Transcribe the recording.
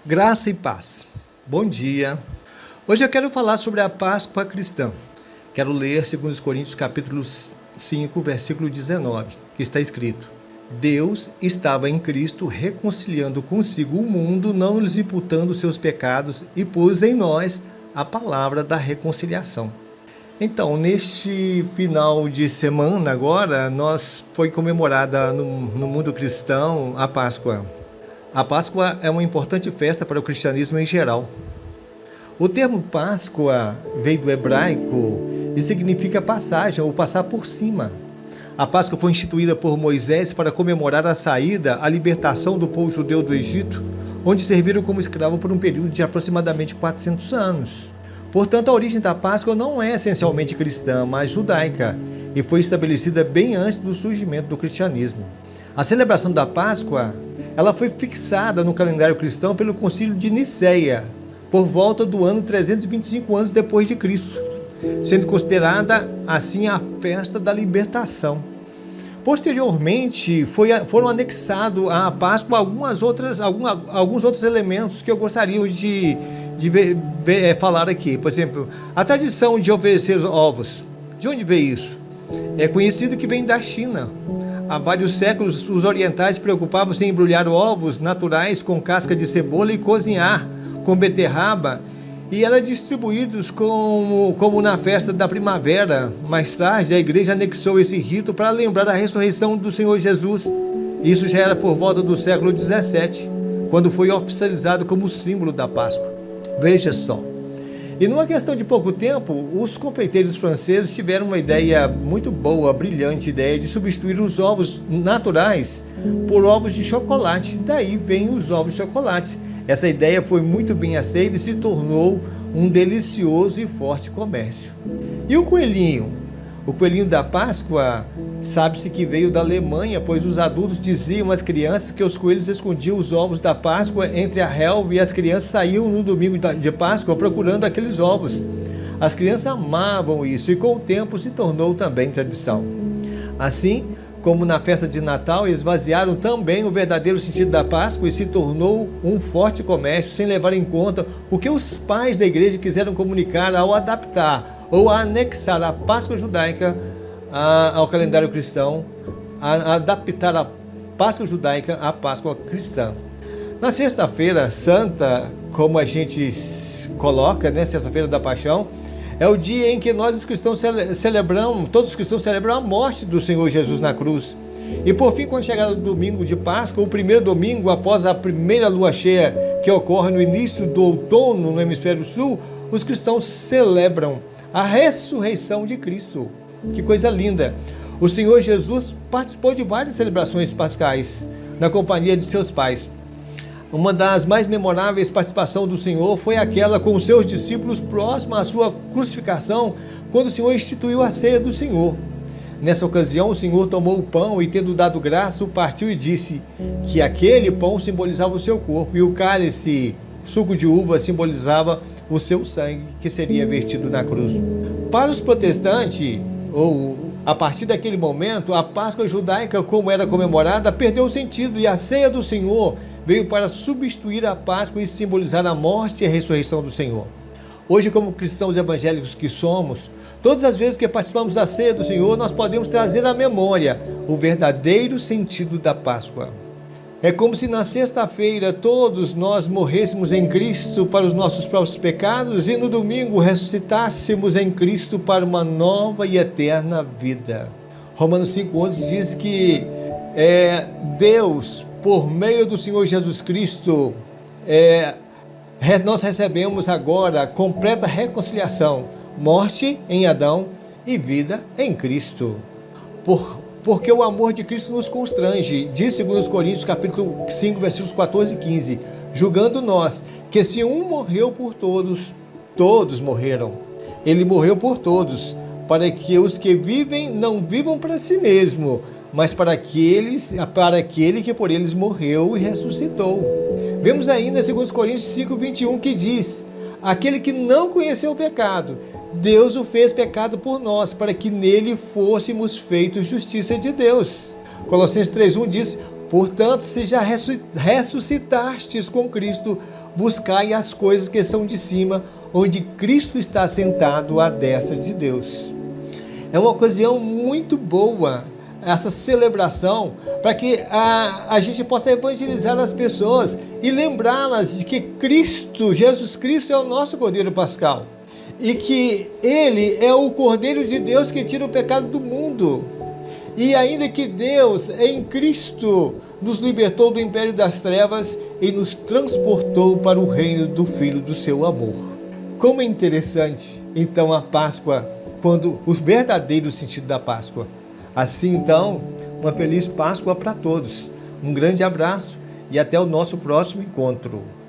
Graça e paz. Bom dia. Hoje eu quero falar sobre a Páscoa cristã. Quero ler 2 Coríntios capítulo 5, versículo 19, que está escrito: Deus estava em Cristo reconciliando consigo o mundo, não lhes imputando seus pecados, e pôs em nós a palavra da reconciliação. Então, neste final de semana agora, foi comemorada no mundo cristão a Páscoa. A Páscoa é uma importante festa para o cristianismo em geral. O termo Páscoa veio do hebraico e significa passagem ou passar por cima. A Páscoa foi instituída por Moisés para comemorar a saída, a libertação do povo judeu do Egito, onde serviram como escravo por um período de aproximadamente 400 anos. Portanto, a origem da Páscoa não é essencialmente cristã, mas judaica, e foi estabelecida bem antes do surgimento do cristianismo. A celebração da Páscoa, ela foi fixada no calendário cristão pelo Concílio de Nicéia, por volta do ano 325 anos depois de Cristo, sendo considerada assim a festa da libertação. Posteriormente, foram anexados à Páscoa alguns outros elementos que eu gostaria de falar aqui. Por exemplo, a tradição de oferecer ovos. De onde veio isso? É conhecido que vem da China. Há vários séculos, os orientais preocupavam-se em embrulhar ovos naturais com casca de cebola e cozinhar com beterraba, e eram distribuídos como na festa da primavera. Mais tarde, a igreja anexou esse rito para lembrar a ressurreição do Senhor Jesus. Isso já era por volta do século XVII, quando foi oficializado como símbolo da Páscoa. Veja só. E numa questão de pouco tempo, os confeiteiros franceses tiveram uma ideia muito boa, brilhante ideia de substituir os ovos naturais por ovos de chocolate. Daí vem os ovos de chocolate. Essa ideia foi muito bem aceita e se tornou um delicioso e forte comércio. E o coelhinho? O coelhinho da Páscoa, sabe-se que veio da Alemanha, pois os adultos diziam às crianças que os coelhos escondiam os ovos da Páscoa entre a relva, e as crianças saíam no domingo de Páscoa procurando aqueles ovos. As crianças amavam isso e com o tempo se tornou também tradição. Assim como na festa de Natal, esvaziaram também o verdadeiro sentido da Páscoa e se tornou um forte comércio, sem levar em conta o que os pais da igreja quiseram comunicar ao adaptar ou anexar a Páscoa judaica ao calendário cristão, a adaptar a Páscoa judaica à Páscoa cristã. Na sexta-feira santa, como a gente coloca, sexta-feira da Paixão, é o dia em que nós os cristãos todos os cristãos celebram a morte do Senhor Jesus na cruz. E por fim, com a chegada do domingo de Páscoa, o primeiro domingo após a primeira lua cheia, que ocorre no início do outono no hemisfério sul, os cristãos celebram a ressurreição de Cristo. Que coisa linda! O Senhor Jesus participou de várias celebrações pascais na companhia de seus pais. Uma das mais memoráveis participações do Senhor foi aquela com os seus discípulos próxima à sua crucificação, quando o Senhor instituiu a ceia do Senhor. Nessa ocasião, o Senhor tomou o pão e, tendo dado graça, o partiu e disse que aquele pão simbolizava o seu corpo, e o cálice, suco de uva, simbolizava o seu sangue, que seria vertido na cruz. Para os protestantes, a partir daquele momento, a Páscoa judaica, como era comemorada, perdeu o sentido, e a ceia do Senhor veio para substituir a Páscoa e simbolizar a morte e a ressurreição do Senhor. Hoje, como cristãos evangélicos que somos, todas as vezes que participamos da ceia do Senhor, nós podemos trazer à memória o verdadeiro sentido da Páscoa. É como se na sexta-feira todos nós morrêssemos em Cristo para os nossos próprios pecados e no domingo ressuscitássemos em Cristo para uma nova e eterna vida. Romanos 5,11 diz que Deus, por meio do Senhor Jesus Cristo, nós recebemos agora completa reconciliação, morte em Adão e vida em Cristo. Porque o amor de Cristo nos constrange, diz 2 Coríntios capítulo 5, versículos 14 e 15, julgando nós que se um morreu por todos, todos morreram. Ele morreu por todos, para que os que vivem não vivam para si mesmo, mas para aquele que por eles morreu e ressuscitou. Vemos ainda 2 Coríntios 5, 21, que diz: aquele que não conheceu o pecado, Deus o fez pecado por nós, para que nele fôssemos feitos justiça de Deus. Colossenses 3,1 diz: Portanto, se já ressuscitastes com Cristo, buscai as coisas que são de cima, onde Cristo está sentado à destra de Deus. É uma ocasião muito boa essa celebração para que a gente possa evangelizar as pessoas e lembrá-las de que Cristo, Jesus Cristo, é o nosso Cordeiro Pascal e que Ele é o Cordeiro de Deus que tira o pecado do mundo. E ainda que Deus, em Cristo, nos libertou do império das trevas e nos transportou para o reino do Filho do seu amor. Como é interessante, então, a Páscoa, quando o verdadeiro sentido da Páscoa. Assim, então, uma feliz Páscoa para todos. Um grande abraço e até o nosso próximo encontro.